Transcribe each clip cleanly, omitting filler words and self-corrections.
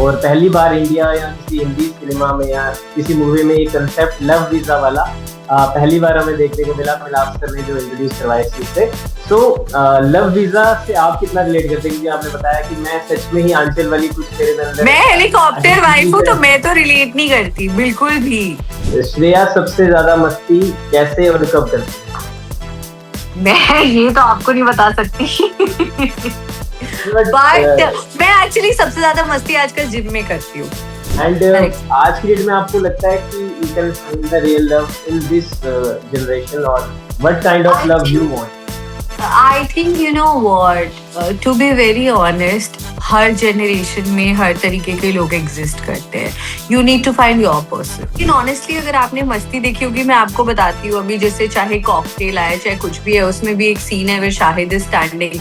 और पहली बार इंडिया या किसी हिंदी सिनेमा में या किसी मूवी में ये कंसेप्ट लव वीजा वाला पहली बार हमें देखने को मिला मिलाप सर ने जो इंट्रोड्यूस करवाया इस चीज से। तो लव वीजा से आप कितना रिलेट करते हैं, क्योंकि आपने बताया कि मैं सच में ही आंचल वाली कुछ तेरे अंदर मैं हेलीकॉप्टर वाइफ हूँ, तो मैं तो रिलेट नहीं करती बिल्कुल भी। श्रेया सबसे ज्यादा मस्ती कैसे और कब करती है? मैं ये तो आपको नहीं बता सकती बट मैं एक्चुअली सबसे ज्यादा मस्ती आजकल जिम में करती हूँ। एंड आज की डेट में आपको लगता है कि you can find the real love in this generation, और what kind of love you want? I think you know what, to be very honest, हर जनरेशन में हर तरीके के लोग एग्जिस्ट करते हैं. You need to find your person. लेकिन ऑनेस्टली अगर आपने मस्ती देखी होगी, मैं आपको बताती हूँ अभी, जैसे चाहे कॉकटेल आए चाहे कुछ भी है, उसमें भी एक सीन है वे शाहिद इज स्टैंडिंग.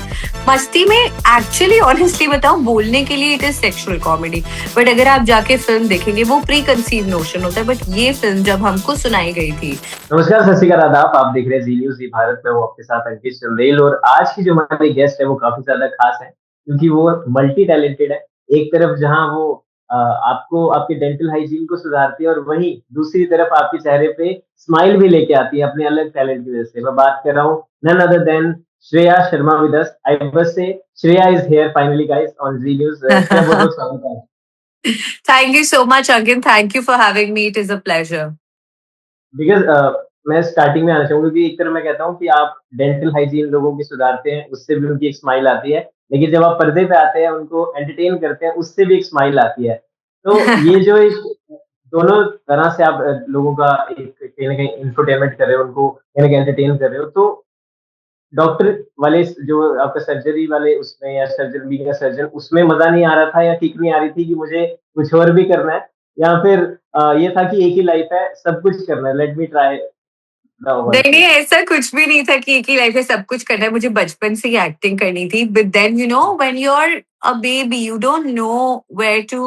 मस्ती में एक्चुअली ऑनेस्टली बताऊं, बोलने के लिए it is sexual comedy, but अगर आप जाके फिल्म देखेंगे वो प्री कंसीव नोशन होता है. बट ये फिल्म जब हमको सुनाई गई थी. नमस्कार, सत श्री अकाल, आप देख रहे हैं जी न्यूज जी भारत में, वो आपके साथ अंकित चंदेल. और आज की जो हमारी गेस्ट है वो काफी ज्यादा खास है, क्योंकि वो मल्टी टैलेंटेड है. एक तरफ जहां वो आपको आपके डेंटल हाइजीन को सुधारती है, और वहीं दूसरी तरफ आपके चेहरे पे स्माइल भी लेके आती है अपने अलग टैलेंट की वजह से. मैं बात कर रहा हूँ none other than Shreya Sharma with us. I बस say Shreya is here finally guys on Zee News. Shreya, बहुत बहुत स्वागत है. Thank you so much, Ankit. Thank you for having me. It is a pleasure. Because मैं स्टार्टिंग में आना चाहूंगा, क्योंकि एक तरफ मैं कहता हूँ कि आप डेंटल हाइजीन लोगों की सुधारते हैं, उससे भी उनकी एक स्माइल आती है. लेकिन जब आप पर्दे पे आते हैं, उनको एंटरटेन करते हैं, उससे भी एक स्माइल आती है. तो ये जो एक दोनों तरह से आप लोगों का एक कहीं ना कहीं इंफरटेनमेंट कर रहे हो, उनको कहीं ना कहीं एंटरटेन कर रहे हो. तो डॉक्टर वाले जो आपका सर्जरी वाले उसमें, या सर्जन बी का सर्जन उसमें मजा नहीं आ रहा था, या किक नहीं आ रही थी कि मुझे कुछ और भी करना है, या फिर ये था कि एक ही लाइफ है, सब कुछ करना है, let me try the one नहीं थिंग? नहीं, ऐसा कुछ भी नहीं था कि एक ही लाइफ में सब कुछ करना है. मुझे बचपन से ही एक्टिंग करनी थी. But then you know when you are a baby, you don't know where to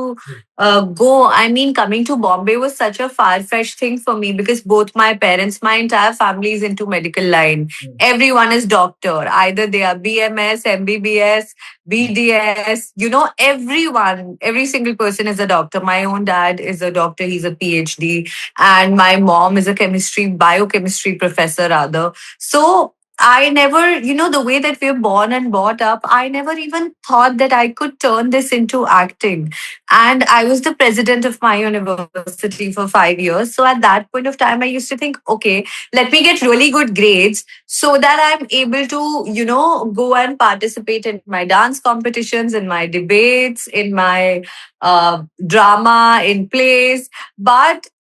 go. I mean, coming to Bombay was such a far-fetched thing for me because both my parents, my entire family is into medical line. Everyone is doctor. Either they are BMS, MBBS, BDS. You know, everyone, every single person is a doctor. My own dad is a doctor. He's a PhD, and my mom is a biochemistry professor rather. So I never, you know, the way that we're born and brought up, I never even thought that I could turn this into acting. And I was the president of my university for 5 years. So at that point of time, I used to think, okay, let me get really good grades so that I'm able to, you know, go and participate in my dance competitions, in my debates, in my drama, in plays. But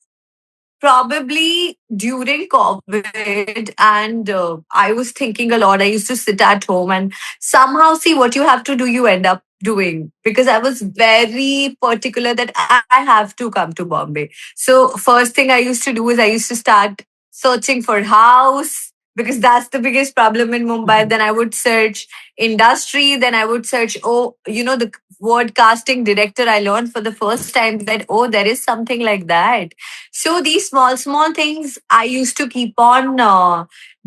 probably during COVID, and I was thinking a lot. I used to sit at home and somehow see what you have to do, you end up doing, because I was very particular that I have to come to Bombay. So, first thing I used to do is I used to start searching for house because that's the biggest problem in Mumbai. Then I would search industry, then I would search, oh, you know, the word casting director. I learned for the first time that, oh, there is something like that. So these small things I used to keep on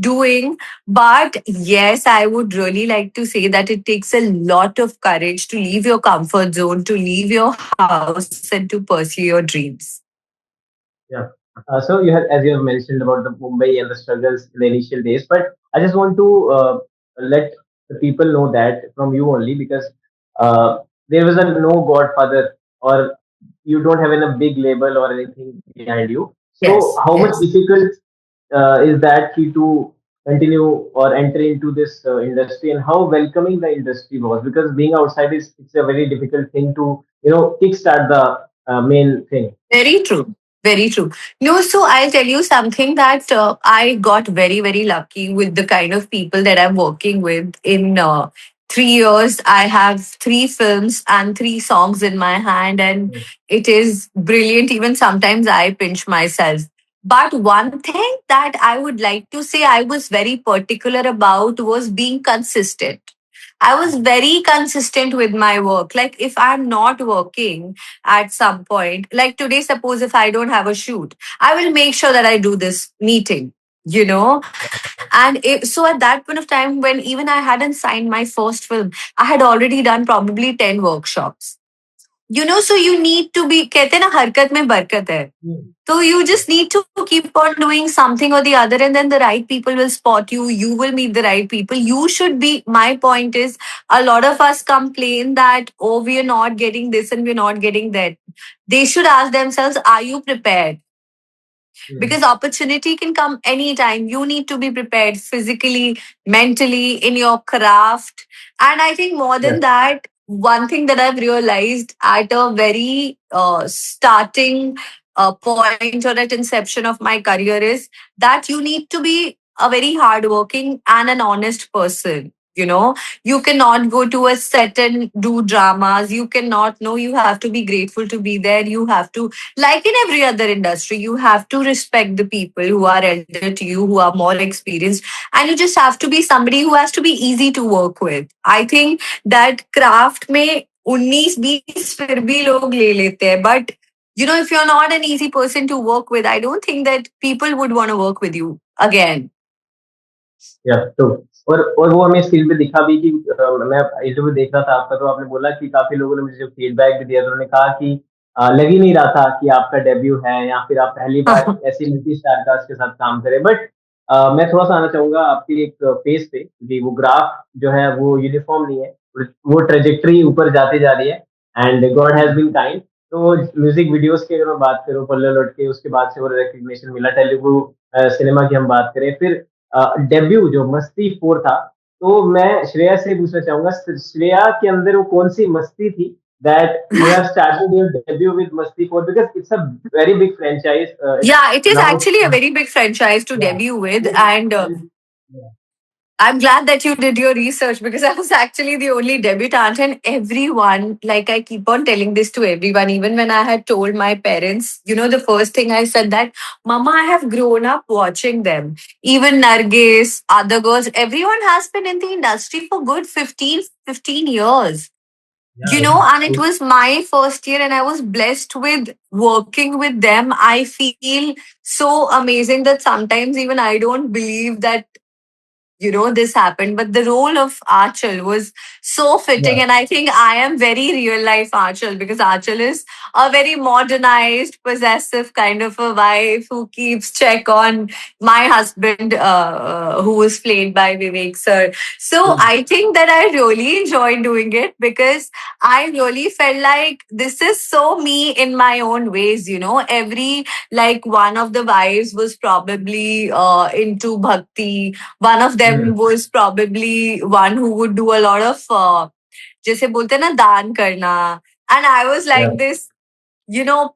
doing. But yes, I would really like to say that it takes a lot of courage to leave your comfort zone, to leave your house, and to pursue your dreams. Yeah. So you have, as you have mentioned about the Mumbai and the struggles in the initial days, but I just want to let the people know that from you only, because there was a no godfather, or you don't have a big label or anything behind you. So Yes, how much yes. difficult is that key to continue or enter into this industry, and how welcoming the industry was? Because being outside is, it's a very difficult thing to kickstart the main thing. Very true. Very true. No, so I'll tell you something that I got very, very lucky with the kind of people that I'm working with. In 3 years, I have 3 films and 3 songs in my hand, and it is brilliant. Even sometimes I pinch myself. But one thing that I would like to say I was very particular about was being consistent. I was very consistent with my work. Like, if I'm not working at some point, like today, suppose if I don't have a shoot, I will make sure that I do this meeting, you know. And so at that point of time, when even I hadn't signed my first film, I had already done probably 10 workshops. so you need to be, कहते हैं ना हरकत में बरकत है. So you just need to keep on doing something or the other, and then the right people will spot you. You will meet the right people. You should be. My point is, a lot of us complain that, oh, we are not getting this and we're not getting that. They should ask themselves, are you prepared? Because opportunity can come anytime. You need to be prepared physically, mentally, in your craft. And I think more than that, one thing that I've realized at a very starting point or at inception of my career is that you need to be a very hardworking and an honest person. You cannot go to a set and do dramas. You cannot know. You have to be grateful to be there. You have to, like in every other industry, you have to respect the people who are elder to you, who are more experienced, and you just have to be somebody who has to be easy to work with. I think that craft में 19-20 फिर भी लोग ले लेते हैं, but if you're not an easy person to work with, I don't think that people would want to work with you again. तो और वो हमें स्क्रीन पे दिखा भी कि मैं इंटरव्यू देख रहा था आपका, तो आपने बोला कि काफी लोगों ने मुझे जो फीडबैक भी दिया, तो उन्होंने कहा कि लग ही नहीं रहा था कि आपका डेब्यू है या फिर आप पहली बार ऐसी मल्टी स्टार कास्ट के साथ काम करें. बट मैं थोड़ा सा आना चाहूंगा आपके एक फेस पे कि वो ग्राफ जो है वो यूनिफॉर्म नहीं है, वो ट्रेजेक्ट्री ऊपर जाती जा रही है, and God has been kind. तो म्यूजिक वीडियोस की अगर मैं बात करूं, पल्ले लौट के उसके बाद से वो रिकग्निशन मिला, तेलुगु सिनेमा की हम बात करें, फिर डेब्यू जो मस्ती 4 था, तो मैं श्रेया से पूछना चाहूंगा, श्रेया के अंदर वो कौन सी मस्ती थी that you have started your debut with Masti 4, because it's a very big franchise. Yeah, it is Now, actually a very big franchise to yeah, debut with, and yeah, I'm glad that you did your research because I was actually the only debutante, and everyone, like I keep on telling this to everyone, even when I had told my parents, the first thing I said that, Mama, I have grown up watching them. Even Nargis, other girls, everyone has been in the industry for good 15 years. And it was my first year, and I was blessed with working with them. I feel so amazing that sometimes even I don't believe that this happened. But the role of Archal was so fitting. yeah, And I think I am very real life Archal, because Archal is a very modernized, possessive kind of a wife who keeps check on my husband, who was played by Vivek sir. So I think that I really enjoyed doing it because I really felt like this is so me in my own ways. Every, like, one of the wives was probably into bhakti. One of them was probably one who would do a lot of जैसे बोलते हैं ना दान करना. And I was yeah, like this,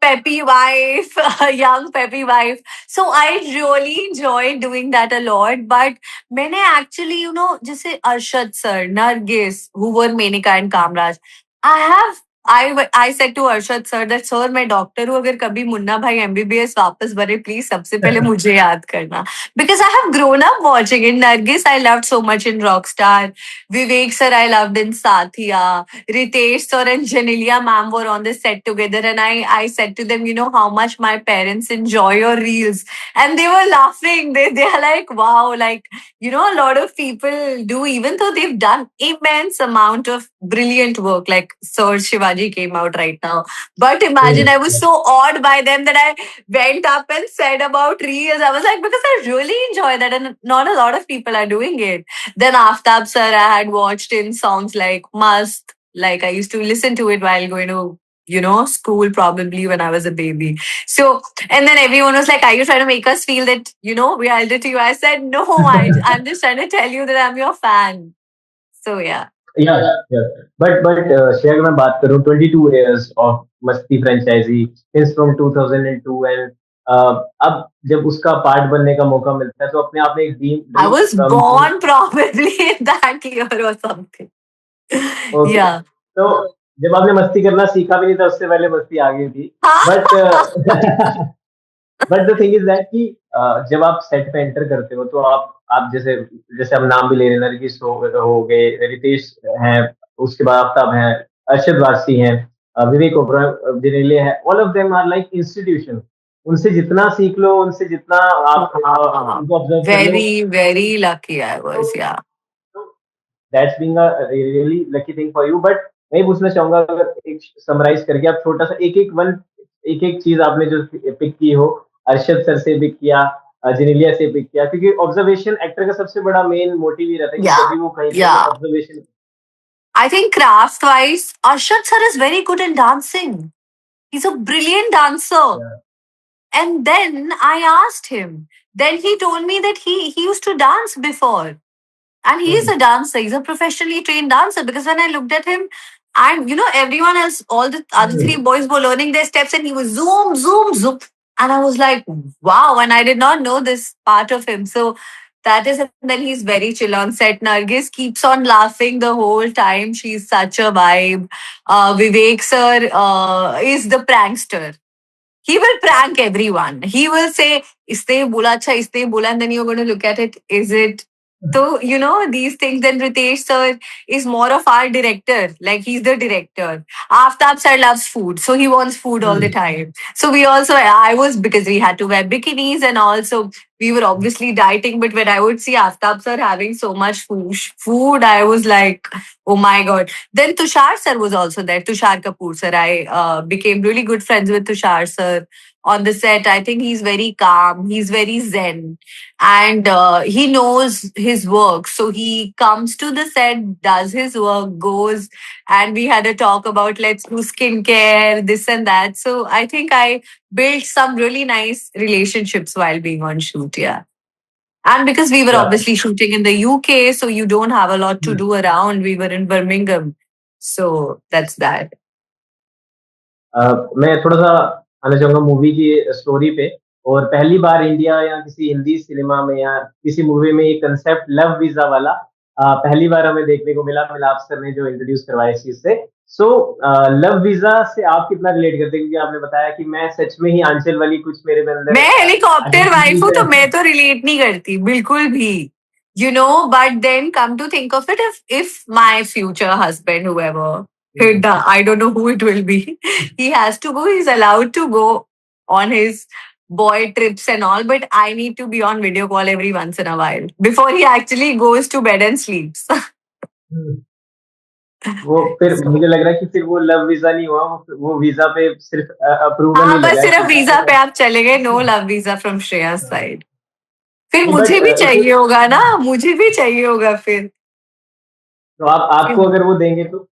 peppy wife, a young peppy wife. So I really enjoyed doing that a lot. But मैंने actually, जैसे Arshad sir, Nargis, who were Menika and Kamraj, I have I said to Arshad sir that, sir, मैं doctor हूँ, अगर कभी मुन्ना भाई MBBS वापस बने, please सबसे पहले मुझे याद करना. Because I have grown up watching it. Nargis I loved so much in Rockstar. Vivek sir I loved in Sathiya. Ritesh sir and Janelia ma'am were on the set together, and I said to them, how much my parents enjoy your reels, and they were laughing. They are like, wow, like, a lot of people do, even though they've done immense amount of brilliant work, like Sir Shivaji came out right now. But imagine, I was so awed by them that I went up and said about reels. I was like, because I really enjoy that, and not a lot of people are doing it. Then Aftab sir, I had watched in songs like Must. Like I used to listen to it while going to, school, probably when I was a baby. So, and then everyone was like, are you trying to make us feel that, we are elder to you? I said, no, I'm just trying to tell you that I'm your fan. So, yeah. yeah, yeah. But Shreya, अगर मैं बात करूं, 22 years of मस्ती franchisee since from 2002, and अब जब उसका part बनने का मौका मिलता है, तो अपने आप में एक I was born probably in that year or something. Okay. Yeah. तो जब आपने मस्ती करना सीखा भी नहीं था, उससे पहले मस्ती आ गई थी. But but the thing is that कि जब आप सेट पे एंटर करते हो, तो आप जैसे जैसे हम नाम भी ले रहे हैं, नरगिस हो गए, रितेश हैं, उसके बाद आफ्ताब हैं, अरशद वारसी हैं, विवेक ओबरॉय, जिनेलिया है, all of them are like institution. उनसे जितना सीख लो, उनसे जितना आप उनको ऑब्जर्व कर लो. Very, very lucky I was, yeah. So that's being a really lucky thing for you. But मैं ये पूछना चाहूंगा, अगर एक समराइज करके आप छोटा सा एक एक चीज आपने जो पिक की हो, अरशद सर से पिक किया, जिनेलिया से पिक किया, क्योंकि ऑब्जर्वेशन एक्टर का सबसे बड़ा मेन मोटिव ही रहता है कि जब Yeah, भी वो कहीं पे yeah. Observation. I think craft wise, Arshad sir is very good in dancing. He's a brilliant dancer. And then I asked him. Then he told me that he used to dance before. And he is a dancer. He's a professionally trained dancer. Because when I looked at him, and everyone else, all the other three boys were learning their steps, and he was zoom, zoom, zoom. And I was like, wow. And I did not know this part of him. So that is, and then he's very chill on set. Nargis keeps on laughing the whole time. She's such a vibe. Vivek sir is the prankster. He will prank everyone. He will say, "Isne bola acha, isne bola," and then you're going to look at it. Is it? So, these things. Then Ritesh sir is more of our director. Like, he's the director. Aftab sir loves food. So he wants food all the time. So I was, because we had to wear bikinis, and also we were obviously dieting. But when I would see Aftab sir having so much food, I was like, oh my God. Then Tushar sir was also there. Tushar Kapoor sir. I became really good friends with Tushar sir on the set. I think he's very calm. He's very zen, and he knows his work. So he comes to the set, does his work, goes, and we had a talk about let's do skincare, this and that. So I think I built some really nice relationships while being on shoot. Yeah. And because we were अच्छा। obviously shooting in the UK, so you don't have a lot to do around. We were in Birmingham. So that's that. मैं थोड़ा-सा आना चाहूँगा movie की story पे। और पहली बार India या किसी हिंदी सिनेमा में या किसी मूवी में ये कांसेप्ट लव वीज़ा वाला पहली बार हमें देखने को मिला, मिलाप सर ने जो इंट्रोड्यूस करवाया इस चीज़ से। सो लव वीज़ा से आप कितना रिलेट करते हैं? क्योंकि आपने बताया कि मैं सच में ही आंचल वाली कुछ मेरे में अंदर मैं हेलीकॉप्टर वाइफ हूँ, एटीट्यूड तो है। मैं तो रिलेट नहीं करती बिल्कुल भी. But then come to think of it, if my future husband, whoever, I don't know who it will be, he has to go, he's allowed to go on his boy trips and all, but I need to be on video call every once in a while before he actually goes to bed and sleeps. हुँ। वो फिर मुझे लग रहा है कि फिर वो love visa नहीं हुआ, वो वीज़ा पे सिर्फ़ अप्रूवल ही हाँ, बस लगा है सिर्फ कि वीजा पे आप चले गए, no love visa from Shreya side. फिर नहीं बट मुझे भी इसे चाहिए होगा ना, मुझे भी चाहिए होगा फिर. तो आप आपको अगर वो देंगे तो?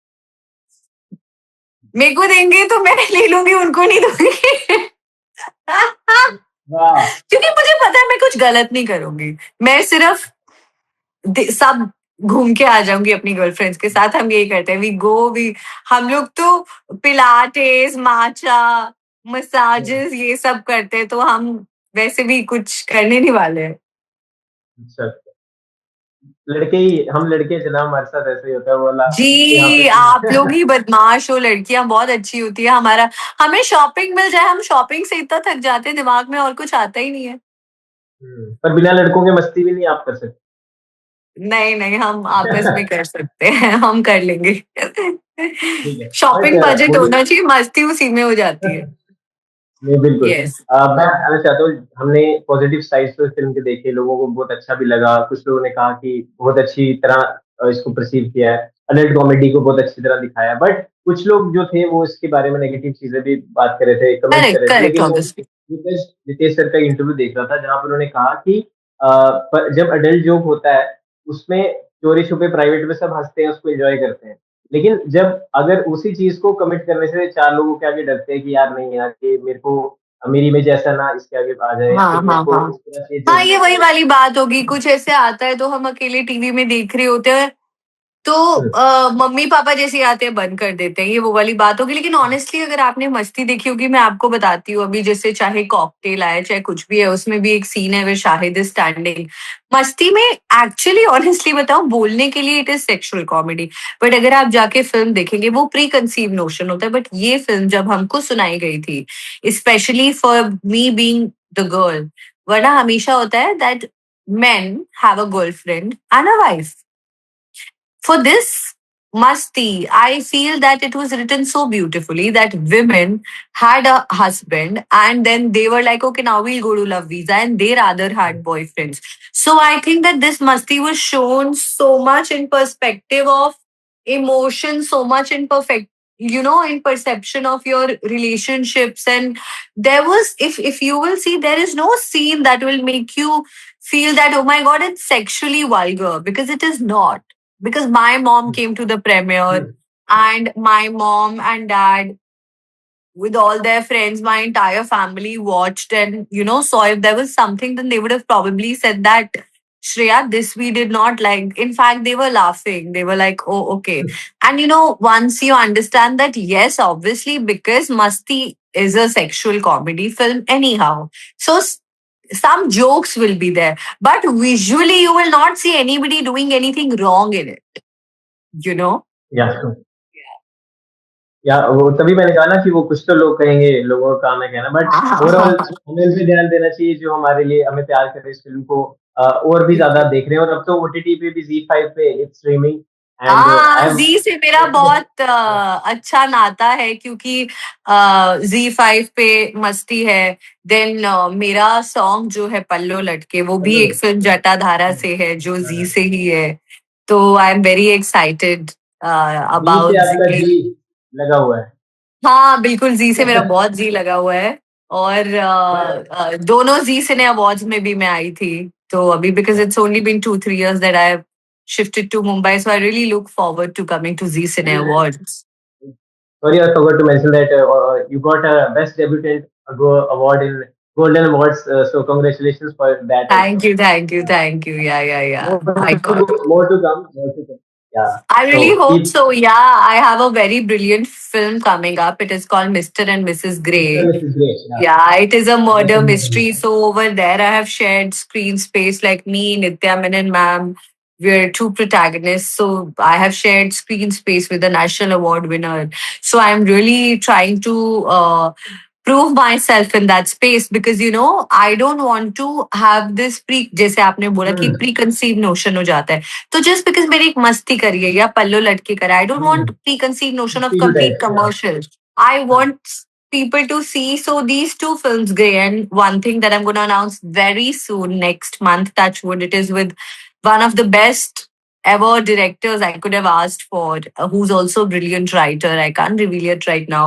मेरे को देंगे तो मैं ले लूंगी, उनको नहीं दूंगी. वाह! क्योंकि मुझे पता है मैं कुछ गलत नहीं करूंगी. मैं सिर्फ सब घूम के आ जाऊंगी अपनी गर्लफ्रेंड्स के साथ. हम यही करते हैं, हम लोग तो पिलाटेस, माचा, मसाजेस ये सब करते हैं, तो हम वैसे भी कुछ करने नहीं वाले हैं. अच्छा, लड़के ही हम लड़के जनाब, हमारे साथ ऐसे ही होता है वो वाला कि यहाँ पे जी, आप लोग ही बदमाश हो. लड़कियां बहुत अच्छी होती है. हमें शॉपिंग मिल जाए, हम शॉपिंग से इतना थक जाते हैं, दिमाग में और कुछ आता ही नहीं है. पर बिना लड़कों के मस्ती भी नहीं आप कर सकते। नहीं नहीं, हम आपस में कर सकते हैं. हम कर लेंगे. ठीक है, शॉपिंग बट बजट मुझे होना चाहिए, मस्ती उसी में हो जाती है. नहीं, बिल्कुल। यस. मैं बताना चाहता हूँ, हमने पॉजिटिव साइड्स तो इस फ़िल्म के देखे, लोगों को बहुत अच्छा भी लगा। कुछ लोगों ने कहा कि बहुत अच्छी तरह इसको परसीव किया है, अडल्ट कॉमेडी को बहुत अच्छी तरह दिखाया है। बट कुछ लोग जो थे वो इसके बारे में नेगेटिव चीज़ें भी बात कर रहे थे, कमेंट कर करेक्ट रहे थे। करेक्ट लेकिन मैं ऑब्वियसली. रितेश रितेश सर का इंटरव्यू देख रहा था जहाँ पर उन्होंने कहा कि जब अडल्ट जोक होता है, उसमें चोरी-छुपे प्राइवेट में सब हँसते हैं, उसको एन्जॉय करते हैं। लेकिन जब अगर उसी चीज़ को कमिट करने से 4 लोगों के आगे डरते हैं कि यार नहीं यार, ये मेरे को मेरी इमेज ऐसा ना इसके आगे आ जाए, या हाँ फिर मेरे हाँ को हाँ. इस तरह से हाँ, ये जजमेंट वही मिले। वाली बात होगी. कुछ ऐसे आता है तो हम अकेले टीवी में देख रहे होते हैं, तो हुँ, मम्मी पापा जैसे आते हैं बंद कर देते हैं, ये वो वाली बात होगी. लेकिन ऑनेस्टली अगर आपने मस्ती देखी होगी, मैं आपको बताती हूँ अभी, जैसे चाहे कॉकटेल आए चाहे कुछ भी है, उसमें भी एक सीन है वे शाहिद इज स्टैंडिंग. मस्ती में एक्चुअली ऑनेस्टली बताऊं, बोलने के लिए it is sexual comedy, but अगर आप जाके फिल्म देखेंगे वो प्री कंसीव नोशन होता है. बट ये फिल्म जब हमको सुनाई गई थी, specially for me being the girl, वरना हमेशा होता है that men have a girlfriend and a wife. For this Masti, I feel that it was written so beautifully that women had a husband and then they were like, okay, now we'll go to Love Visa, and they rather had boyfriends. So I think that this Masti was shown so much in perspective of emotion so much in perfect, you know, in perception of your relationships. And there was, if you will see, there is no scene that will make you feel that, oh my god, it's sexually vulgar, because it is not. Because my mom came to the premiere, Hmm. and my mom and dad with all their friends, my entire family watched and, you know, saw. If there was something, then they would have probably said that, Shreya, this we did not like. In fact, they were laughing. They were like, oh, okay. And, you know, once you understand that, yes, obviously, because Masti is a sexual comedy film, anyhow. So, some jokes will be there, but visually, you will not see anybody doing anything wrong in it, you know? या या वो तभी मैंने कहा ना कि वो कुछ तो लोग कहेंगे, लोगों का काम है कहना, बट ओवरऑल हमें इस पे ध्यान देना चाहिए जो हमारे लिए हमें प्यार कर रहे हैं इस फ़िल्म को और भी ज़्यादा देख रहे हैं, और अब तो ओटीटी पे भी ज़ी5 पे इट्स स्ट्रीमिंग एंड आई हाँ, हैव जी से मेरा बहुत अच्छा नाता है, क्योंकि जी 5 पे मस्ती है। देन मेरा सॉन्ग जो है पल्लो लटके, वो भी एक फिल्म जटाधारा से है, जो जी से ही है। तो आई एम वेरी एक्साइटेड जी से अबाउट आपका जी। जी लगा हुआ है। हाँ, बिल्कुल, जी से मेरा बहुत जी लगा हुआ है। और बट दोनों जी सिने अवार्ड्स में भी मैं आई थी। तो अभी, because it's only been 2-3 years that I have shifted to Mumbai, so I really look forward to coming to Zee Cine Awards. Sorry, I forgot to mention that you got a Best Debutant award in Golden Awards. So congratulations for that Thank also. you, thank you, thank you. Yeah, yeah, yeah. More I to got. go, more to come, more to come. Yeah. I really So hope keep so. Yeah, I have a very brilliant film coming up. It is called Mr. and Mrs. Mr. Grey. and Mrs. Great. Yeah. Yeah, it is a murder Definitely. mystery. So over there, I have shared screen space, like me, Nitya Menon ma'am. We're two protagonists. So I have shared screen space with a national award winner. So I'm really trying to prove myself in that space, because, you know, I don't want to have this जैसे आपने बोला कि Hmm. preconceived notion हो जाता है. तो just because मेरी एक मस्ती करी है या पल्लो लटके करा, I don't want Hmm. preconceived notion of complete Stereotypes. Yeah. commercial. I want people to see. So these two films, Grey, and one thing that I'm going to announce very soon, next month, Touchwood, it is with one of the best ever directors I could have asked for, who's also a brilliant writer. I can't reveal it right now.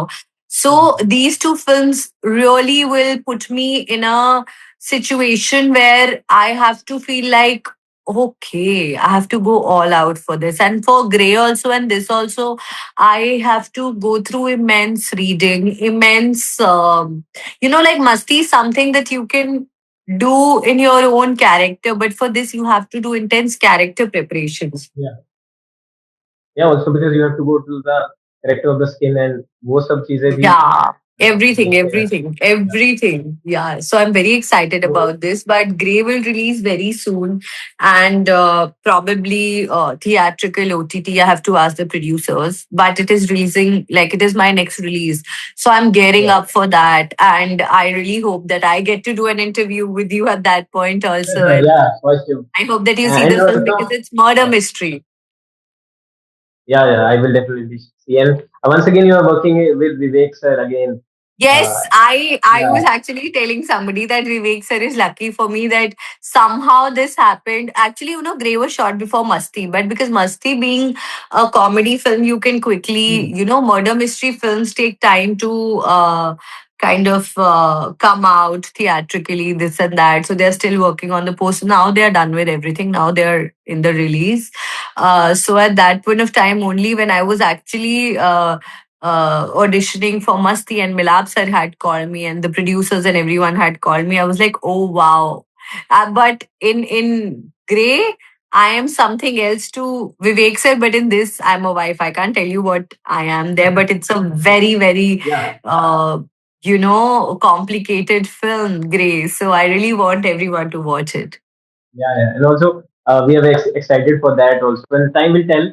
So Hmm. these two films really will put me in a situation where I have to feel like, okay, I have to go all out for this. And for Grey also, and this also, I have to go through immense reading, immense, you know, like Masti is something that you can do in your own character. But for this, you have to do intense character preparations. Yeah. Yeah. Also because you have to go to the character of the skin and वो सब चीजें भी Yeah, everything, देखते हैं. everything, Yeah. everything. Yeah, so I'm very excited So, about this. But Grey will release very soon, and probably theatrical OTT. I have to ask the producers, but it is releasing, like, it is my next release. So I'm gearing yeah. up for that, and I really hope that I get to do an interview with you at that point also. And Yeah. For sure. I hope that you see And the film, because also. it's murder Yeah. mystery. Yeah, I will definitely see. And once again, you are working with Vivek sir again. Uh, Yes, I yeah. was actually telling somebody that Vivek sir is lucky for me that somehow this happened. Actually, you know, Grey was shot before Masti, but because Masti being a comedy film, you can quickly, Hmm. you know, murder mystery films take time to kind of come out theatrically, this and that. So they're still working on the post. Now they are done with everything. Now they're in the release. So at that point of time, only when I was actually auditioning for Masti, and Milab sir had called me, and the producers and everyone had called me. I was like, oh wow. But in Grey, I am something else to Vivek sir, but in this, I'm a wife. I can't tell you what I am there, but it's a very, very, Yeah, you know, complicated film, Grey. So I really want everyone to watch it. yeah. And also, we are excited for that also. And time will tell,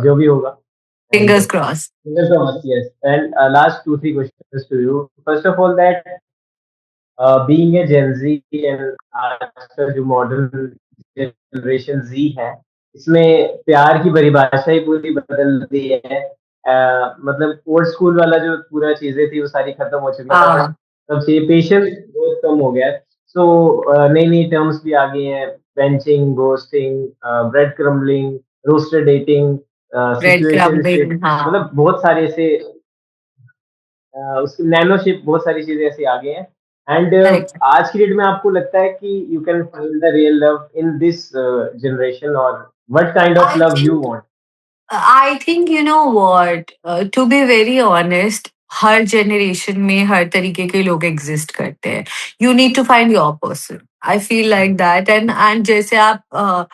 जो भी होगा. And Fingers crossed. fingers crossed, yes. And last two, three questions to you. First of all, that being a Gen Z and आज का जो modern generation Z है, इसमें प्यार की परिभाषा ही पूरी बदल दी है. मतलब ओल्ड स्कूल वाला जो पूरा चीजें थी वो सारी खत्म हो चुकी है, और Ah, तब से पेशेंस बहुत कम हो गया है. सो नई नई टर्म्स भी आ गई हैं, benching, ghosting, bread crumbling, roasted dating, bread situationship, crumbing, हाँ, मतलब बहुत सारे ऐसे उसकी नैनोशिप, बहुत सारी चीजें ऐसी आ गई हैं। And correct. आज की डेट में आपको लगता है कि you can find the real love in this generation, और what kind of I love you think want? I think you know what, to be very honest, हर जनरेशन में हर तरीके के लोग एग्जिस्ट करते हैं. You need to find your person. I feel like that. And जैसे आप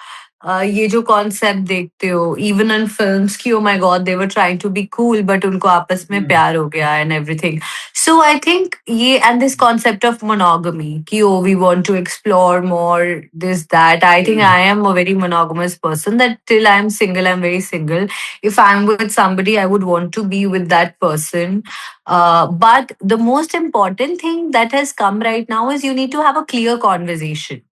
ये जो कॉन्सेप्ट देखते हो इवन इन फिल्म्स की, oh my god they were trying to be cool but उनको आपस में प्यार हो गया and everything. So I think ये and this concept of monogamy कि oh we want to explore more this that. I think I am a very monogamous person, that till I'm single, I'm very single. If I'm with somebody, I would want to be with that person. But the most important thing that has come right now is you need to have a clear conversation.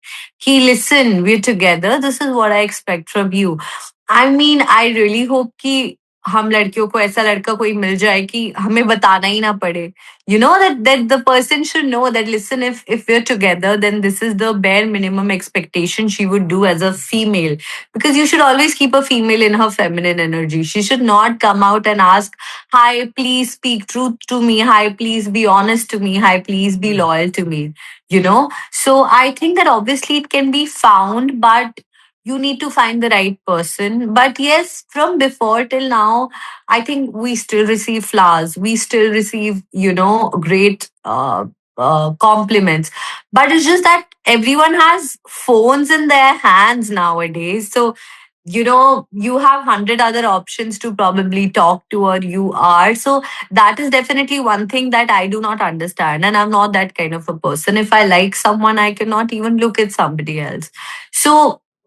He listen, we're together. This is what I expect from you. I mean, I really hope कि हम लड़कियों को ऐसा लड़का कोई मिल जाए कि हमें बताना ही ना पड़े. You know that the person should know that listen, if we're together, then this is the bare minimum expectation she would do as a female, because you should always keep a female in her feminine energy. She should not come out and ask, "Hi, please speak truth to me. Hi, please be honest to me. Hi, please be loyal to me." You know, so I think that obviously it can be found, but you need to find the right person. But yes, from before till now, I think we still receive flowers. We still receive, great compliments. But it's just that everyone has phones in their hands nowadays. So, you have 100 other options to probably talk to, or you are. So that is definitely one thing that I do not understand. And I'm not that kind of a person. If I like someone, I cannot even look at somebody else. So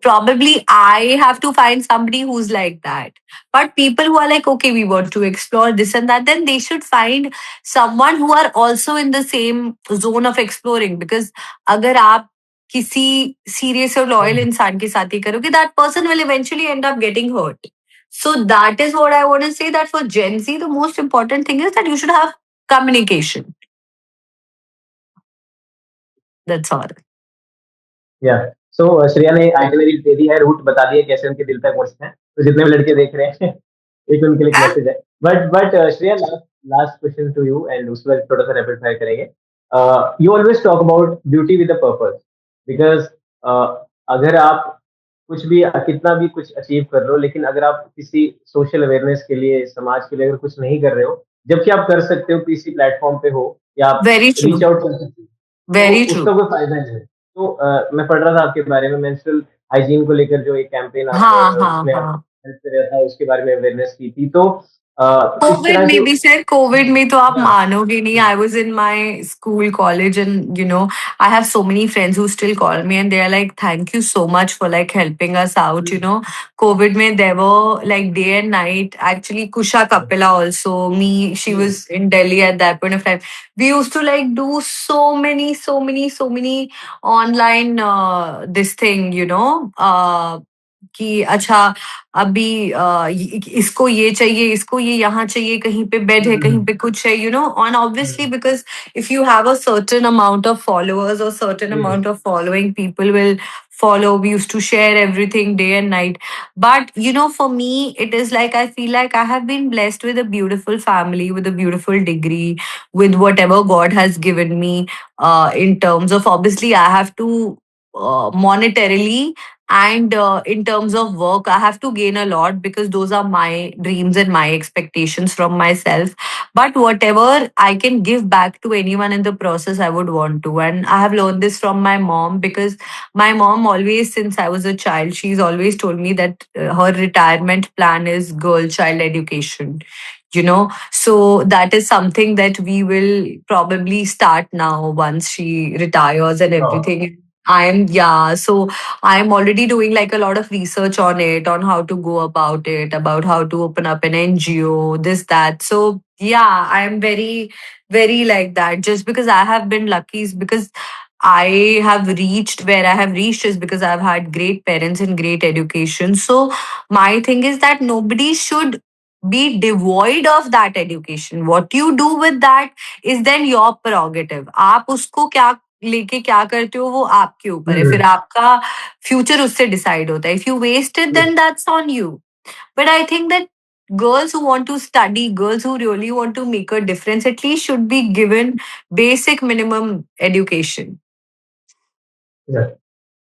probably I have to find somebody who's like that. But people who are like, okay, we want to explore this and that, then they should find someone who are also in the same zone of exploring. Because अगर आप किसी serious और loyal इंसान के साथ ही करोगे, that person will eventually end up getting hurt. So that is what I want to say, that for Gen Z, the most important thing is that you should have communication. That's all. या सो श्रेया ने itinerary दे दी है, root बता दिए कैसे उनके दिल तक पहुंचते हैं, तो जितने भी लड़के देख रहे हैं एक उनके लिए Ah, मैसेज है। But Shreya, last last question to you, and उसके बाद थोड़ा सा रैपिड फायर करेंगे। You always talk about beauty with a purpose, because अगर आप कुछ भी कितना भी कुछ अचीव कर लो, लेकिन अगर आप किसी सोशल अवेयरनेस के लिए, समाज के लिए अगर कुछ नहीं कर रहे हो, जबकि आप कर सकते हो, किसी प्लेटफॉर्म पे हो या आप very रीच true. आउट कर सकते हो, तो Very उसका true. कोई फायदा नहीं है। तो मैं पढ़ रहा था आपके बारे में, मेंस्ट्रुअल हाइजीन को लेकर जो एक कैंपेन आपने हाँ, हाँ, उसमें आप हाँ. हेल्प कर रहा था, उसके बारे में अवेयरनेस की थी, तो इस कोविड तरह से में भी सर, कोविड में तो आप या मानोगे नहीं. I was in my school college and I have so many friends who still call me and they are like, thank you so much for like helping us out. Covid में there were like day and night. Actually Kusha Kapila also, me, she was in Delhi at that point of time. We used to like do so many online this thing, कि अच्छा अभी इसको ये चाहिए, इसको ये यहाँ चाहिए, कहीं पे बेड है, कहीं पे कुछ है, on obviously, because if you have a certain amount of followers or certain amount of following, people will follow. We used to share everything day and night. But for me, it is like I feel like I have been blessed with a beautiful family, with a beautiful degree, with whatever God has given me. In terms of, obviously, I have to monetarily and in terms of work, I have to gain a lot because those are my dreams and my expectations from myself. But whatever I can give back to anyone in the process, I would want to. And I have learned this from my mom, because my mom always, since I was a child, she's always told me that her retirement plan is girl child education. So that is something that we will probably start now once she retires and everything. Yeah, so I'm already doing like a lot of research on it, on how to go about it, about how to open up an NGO, this, that. So yeah, I'm very, very like that. Just because I have been lucky is because I have reached where I have reached is because I've had great parents and great education. So my thing is that nobody should be devoid of that education. What you do with that is then your prerogative. आप उसको क्या लेके क्या करते हो वो आपके ऊपर है. फिर आपका फ्यूचर उससे डिसाइड होता है. If you waste it, then that's on you. But I think that girls who want to study, girls who really want to make a difference, at least should be given basic minimum education. Yeah,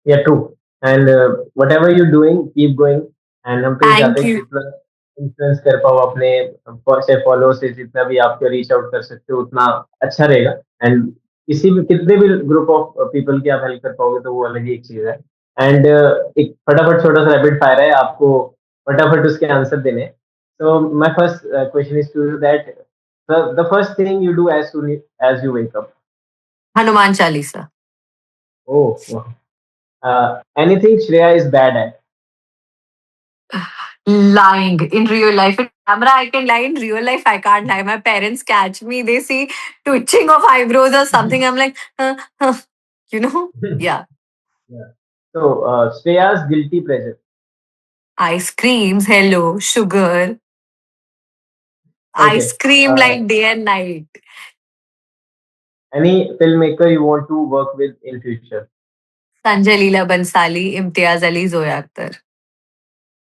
yeah, true. And whatever you're doing, keep going. And हम तो ये चाहते Thank हैं कि you. जितना influence कर पाओ अपने से फॉलो से जितना भी आपको रीच आउट कर सकते हो उतना अच्छा रहेगा। एंड किसी भी कितने भी ग्रुप ऑफ पीपल की आप हेल्प कर पाओगे तो वो अलग ही एक चीज है। एंड एक फटाफट छोटा सा रैपिड फायर है, आपको फटाफट उसके आंसर देने। So my first question is to you that the first thing you do as soon as you wake up. Hanuman Chalisa. Oh, wow. Anything Shreya is bad at. Lying in real life. In camera, I can lie. In real life, I can't lie. My parents catch me. They see twitching of eyebrows or something. I'm like, you know? Yeah. Yeah. So Shreya's guilty pleasure. Ice creams, hello, sugar. Ice Okay. cream like day and night. Any filmmaker you want to work with in future? Sanjay Leela Bansali, Imtiaz Ali, Zoya Akhtar.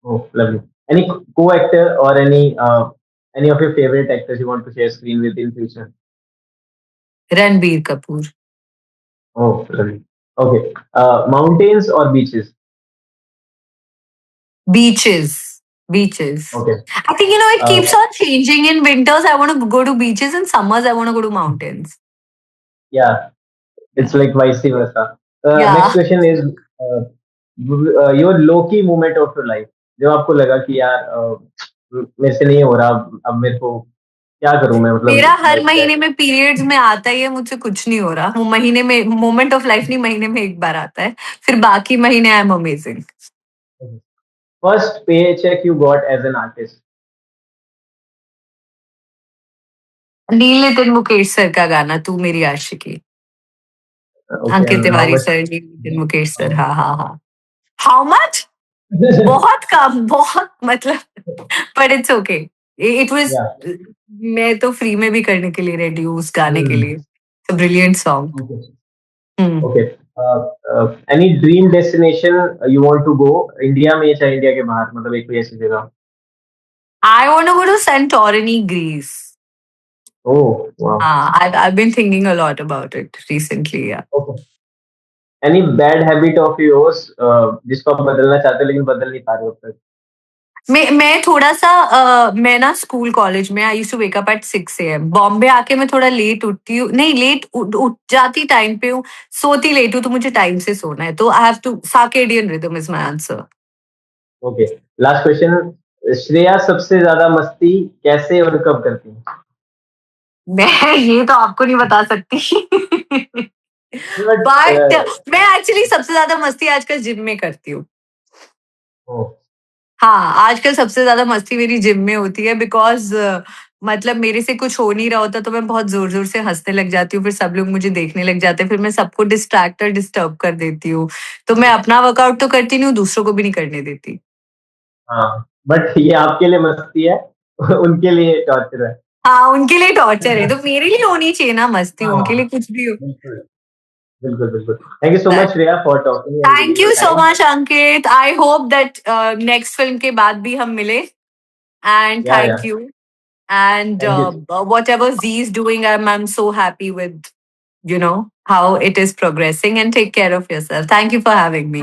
Oh, lovely. Any co-actor or any of your favorite actors you want to share screen with in future? Ranbir Kapoor. Oh, lovely. Okay. Mountains or beaches? Beaches. Beaches. Okay. I think, it Uh, keeps on changing. In winters, I want to go to beaches. In summers, I want to go to mountains. yeah, it's like vice versa. Next Yeah. question is your low key moment of your life. जब आपको लगा कि यार मेरे से नहीं हो रहा, अब मेरे को क्या करूं मैं, मतलब मेरा हर लाइफ महीने में। में पीरियड्स में आता ही है, मुझसे कुछ नहीं हो रहा। वो महीने में मोमेंट ऑफ लाइफ नहीं, महीने में एक बार आता है। फिर बाकी महीने I am amazing. First pay check you got as an artist. Neel Nitin Mukesh sir का गाना तू मेरी आशिकी। Okay, Ankit and how Tiwari much? Sir, Neel Nitin Mukesh sir. हाँ हाँ हाँ। How much? बहुत कम, बहुत मतलब। But it's okay. It was. Yeah. मैं तो फ्री में भी करने के लिए रेडी हूँ उस गाने के लिए। Brilliant song. Okay okay. Any dream destination you want to go, India में चाहे इंडिया के बाहर, मतलब एक कोई ऐसी जगह? I want to go to Santorini, Greece. Oh वाह। I've been thinking a lot about it recently. Yeah. Okay. Any bad habit of yours जिसको आप बदलना चाहते हो लेकिन बदल नहीं पा रहे हो अब तक? मैं थोड़ा सा मैं ना स्कूल कॉलेज में I used to wake up at 6 AM। Bombay आके मैं थोड़ा लेट उठती हूँ, नहीं लेट उठ जाती, टाइम पे हूँ, सोती लेट हूँ, तो मुझे टाइम से सोना है, तो I have to circadian rhythm is my answer. Okay, last question. Shreya सबसे ज्यादा मस्ती कैसे और कब करती है? मैं ये तो आपको नहीं बता सकती। बट बट मैं एक्चुअली सबसे ज्यादा मस्ती आजकल जिम में करती हूँ। हाँ, आजकल सबसे ज़्यादा मस्ती मेरी जिम में होती है, बिकॉज़ मतलब मेरे से कुछ हो नहीं रहा होता तो मैं बहुत ज़ोर-ज़ोर से हँसने लग जाती हूँ, फिर सब लोग मुझे देखने लग जाते हैं, फिर मैं सबको डिस्ट्रैक्ट और डिस्टर्ब कर देती हूँ। तो मैं अपना वर्कआउट तो करती नहीं हूँ, दूसरों को भी नहीं करने देती। हाँ, बट ये आपके लिए मस्ती है, उनके लिए टॉर्चर है। हाँ, उनके लिए टॉर्चर है, तो मेरे लिए होनी चाहिए ना मस्ती, उनके लिए हाँ, कुछ भी हो। बिल्कुल, बिल्कुल, बिल्कुल। Thank you so much that Shreya for talking and thank giving your you so time. Much Ankit. I hope that next film के बाद भी हम मिले, एंड या, thank you. And thank you. whatever Z is doing, I'm so happy with, how it is progressing, and take care of yourself. Thank you for having me.